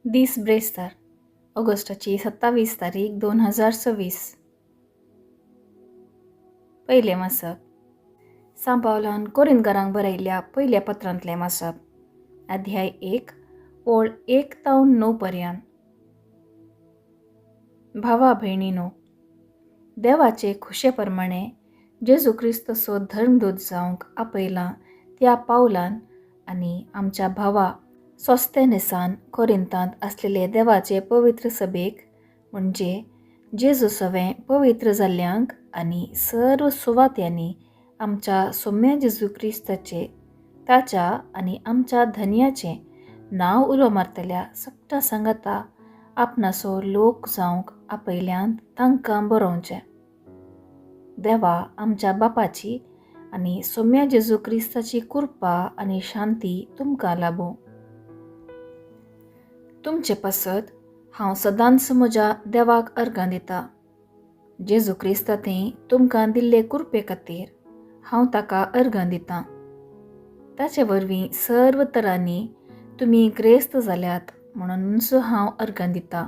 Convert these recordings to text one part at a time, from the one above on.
दीस ब्रेस्तार ऑगस्टाची 27 तारीख 2026. पहिले मासप सांपावलान कोरिंथकारांक बरयल्ल्या पयल्या पत्रांतलें मासप. अध्याय 1 ओळ 1 ते 9 पर्यंत. भावा भयणीनो, देवाचे खुशे प्रमाणे जेजू क्रिस्तचो धर्मदूत जावंक आपयला त्या पावलान आनी आमच्या भावा सोस्थेनेसान कोरिंतांत आसलेले देवाचे पवित्र सभेक, म्हणजे जेजू सवें पवित्र जाल्ल्यांक आनी सर्व सुवात्यांनी आमच्या सोम्या जेजू क्रिस्ताचे, ताच्या आनी आमच्या धन्याचें नांव उलो मारतल्या सगळ्या सांगाता आपणाचो लोक जावंक आपयल्यांत तांकां बरोवचें. देवा आमच्या बापाची आनी सोम्या जेजू क्रिस्ताची कृपा आनी शांती तुमकां लाभूं. तुमचे पासत हांव सदांच म्हज्या देवाक अर्गां दितां. जेजू क्रिस्तांतय तुमकां दिल्ले कृपे खातीर हांव ताका अर्गां दितां. ताचे वरवीं सर्व तरांनी तुमी ग्रेस्त जाल्यात म्हणूनच हांव अर्गां दितां.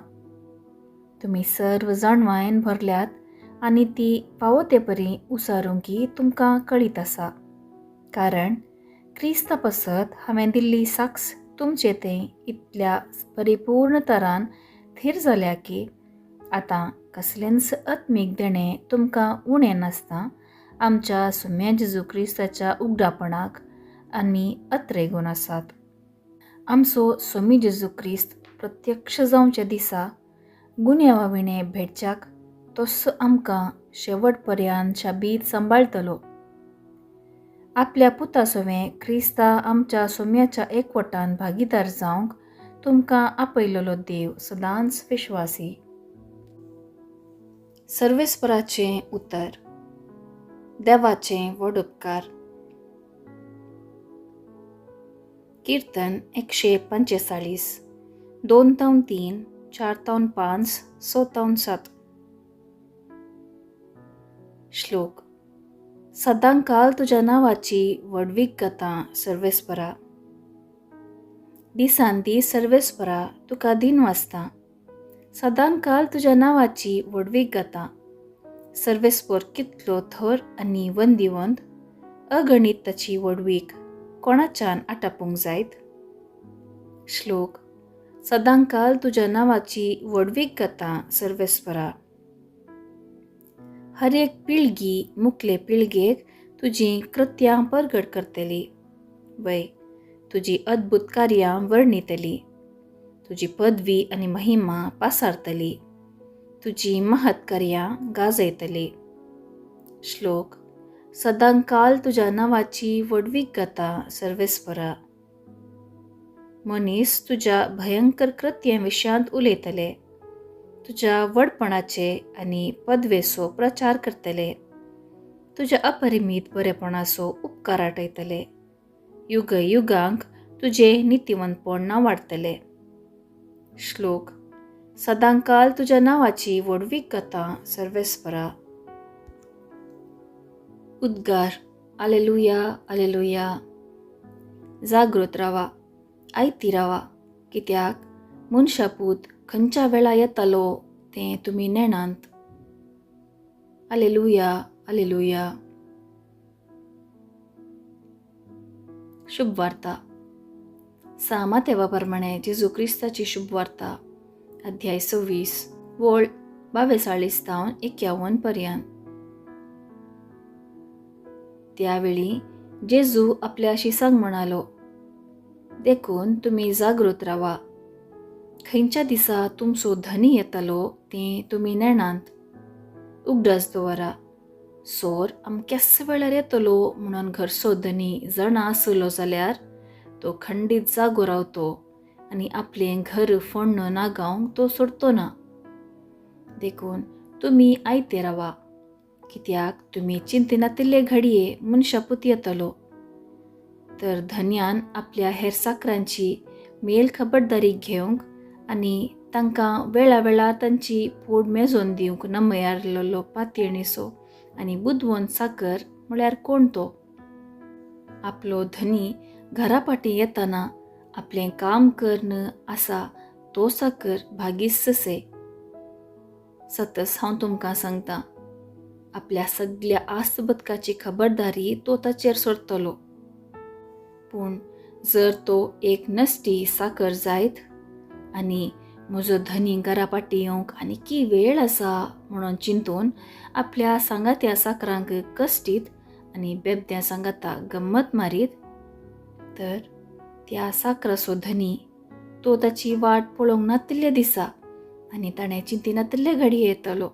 तुमी सर्व जाणवायेन भरल्यात आनी ती फावो ते परी उसारूंकी तुमकां कळीत आसा. कारण क्रिस्ता पासत हांवें दिल्ली साक्ष तुमचे तें इतल्या परिपूर्ण तरान थीर जाल्या की आतां कसलेंच आत्मीक देणें तुमकां उणें नासता आमच्या सोम्या जेजू क्रिस्ताच्या उगडापणाक आमी अत्रेगून आसात. आमचो सोमी जेजू क्रिस्त प्रत्यक्ष जावचे दिसा गुन्यांवाविणें भेटच्याक तोच आमकां शेवट पर्यंत शाबीत सांबाळटलो. आपल्या पुता सोवें क्रिस्ता आमच्या सोम्याच्या एकवटान भागीदार जावंक तुमकां आपयलेलो देव सदांच विश्वासी. सर्वेस्पराचें उतर. देवाचें व्हड उपकार. कीर्तन 145 2-3 4-5 6-7. श्लोक. सदांकाल तुज्या नांवाची व्हडवीक गातां सर्वेस्परा. दिसान दीस सर्वेस्परा तुका दिन वाजता. सदांकाल तुज्या नांवाची व्हडवीक गातां. सर्वेस्पर कितलो थोर आनी वंदिवंत, अगणीत ताची व्हडवीक कोणाच्यान आटापूंक जायत. श्लोक. सदांकाल तुज्या नांवाची व्हडवीक गातां सर्वेस्परा. हर एक पिळगी मुखले पिळगेक तुजीं कृत्यां परगट करतली. वय तुजी अद्भुत कार्यां वर्णितली. तुजी पदवी आनी महिमा पासारतली. तुजी महत् कार्यां गाजयतली. श्लोक. सदांकाल तुज्या नांवाची व्हडवीक गातां सर्वेस्परा. मनीस तुज्या भयंकर कृत्यां विशयांत उलयतले. तुज्या व्हडपणाचे आनी पदवेचो प्रचार करतले. तुज्या अपरिमीत बरेपणाचो उपकार आठयतले. युग युगांक तुजे नितीवंतपण वाडतले. श्लोक. सदांकाल तुज्या नांवाची व्हडवीक गातां सर्वेस्परा. उद्गार. आलेलुया आलेलुया. जागृत रावा, आयती रावा, कित्याक मनशापूत खंयच्या वेळा येतालो तें तुमी नेणांत. आलेलुया आलेलुया. शुभ वार्ता. सामातेवा प्रमाणे जेजू क्रिस्ताची शुभ वार्ता. अध्याय 26 ओळ 42-51 पर्यंत. त्यावेळी जेजू आपल्या शिसांक म्हणालो, देखून तुमी जागृत रावा. खंयच्या दिसा तुमचो धनी येतालो तें तुमी नेणांत. उगडास दवरा. सोर अमकेच वेळार येतलो म्हणून घरचो धनी जाणा आसलो जाल्यार तो खंडीत जागो रावतो आनी आपलें घर फोण्ण नागावंक तो सोडतो ना. देखून तुमी आयते रावा, कित्याक तुमी चिंतिनातिल्ले घडये मनशापूत येतलो. तर धन्यान आपल्या हेर साकरांची मेल खबरदारी घेवंक आनी तांकां वेळा तांची पोड मेजोन दिवंक नमयारलेलो पातयणीचो आनी बुदवंत साकर म्हळ्यार कोण तो. आपलो धनी घरा फाटीं येतना आपलें काम करन आसा तो साकर भागीससे. सतस हांव तुमकां सांगता, आपल्या सगळ्या आस्तबदकाची खबरदारी तो ताचेर सोडटलो. पूण जर तो एक नसटी साकर जायत आनी म्हजो धनी घरा पाटी येवंक आनी वेळ आसा म्हणून चिंतून आपल्या सांगात्या साकरांक कश्टीत आनी बेबद्या सांगाता गंमत मारीत, तर त्या साकराचो धनी तो ताची वाट पळोवंक नातिल्ले दिसा आनी ताणें चिंतिनातिल्ले घडये येतलो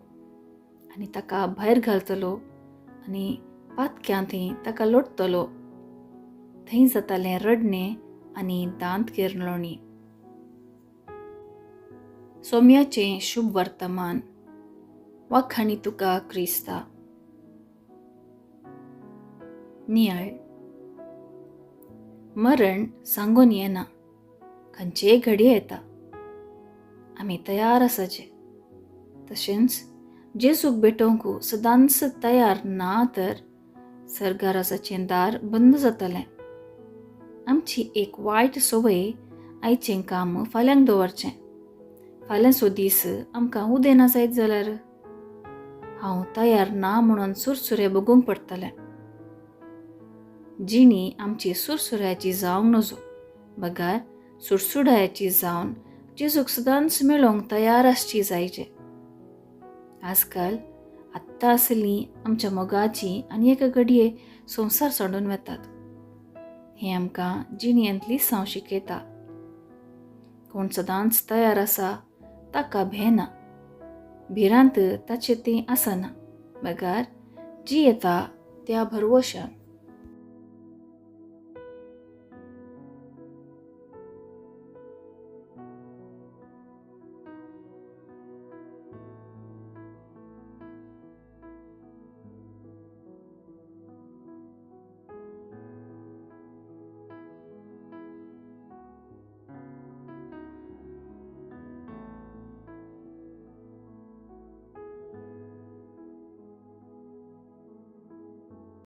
आनी ताका भायर घालतलो आनी पातक्यां थंय ताका लोटतलो. थंय जातालें रडणें आनी दांत किर्लोणी. सोम्याचें शुभ वर्तमान. वाखाणी तुका क्रिस्ता. नियाळ. मरण सांगून येना, खंयचेय घडये येता. आमी तयार आसाचे. तशेंच जेजूक भेटोवंकू सदांच तयार ना तर सर्गारासाचें दार बंद जातलें. आमची एक वायट संवय आयचें काम फाल्यांक दवरचें. फाल्यांचो दीस आमकां उदें ना जायत जाल्यार हांव तयार ना म्हणून सुरसुरे बगूंक पडटलें. जिणी आमची सुरसुऱ्याची जावंक नजो, बगार सुडसुडायाची जावन जेजूक सदांच मेळोवंक तयार आसची जायचे. आजकाल आत्तां आसलीं आमच्या मोगाची आनी एका घडये संवसार सोडून वेतात. हें आमकां जिणयेंतली साव शिकयता. कोण सदांच तयार आसा ताका भेना. भिरांत ताचें तें आसना, बगार जी येता त्या भरवशान.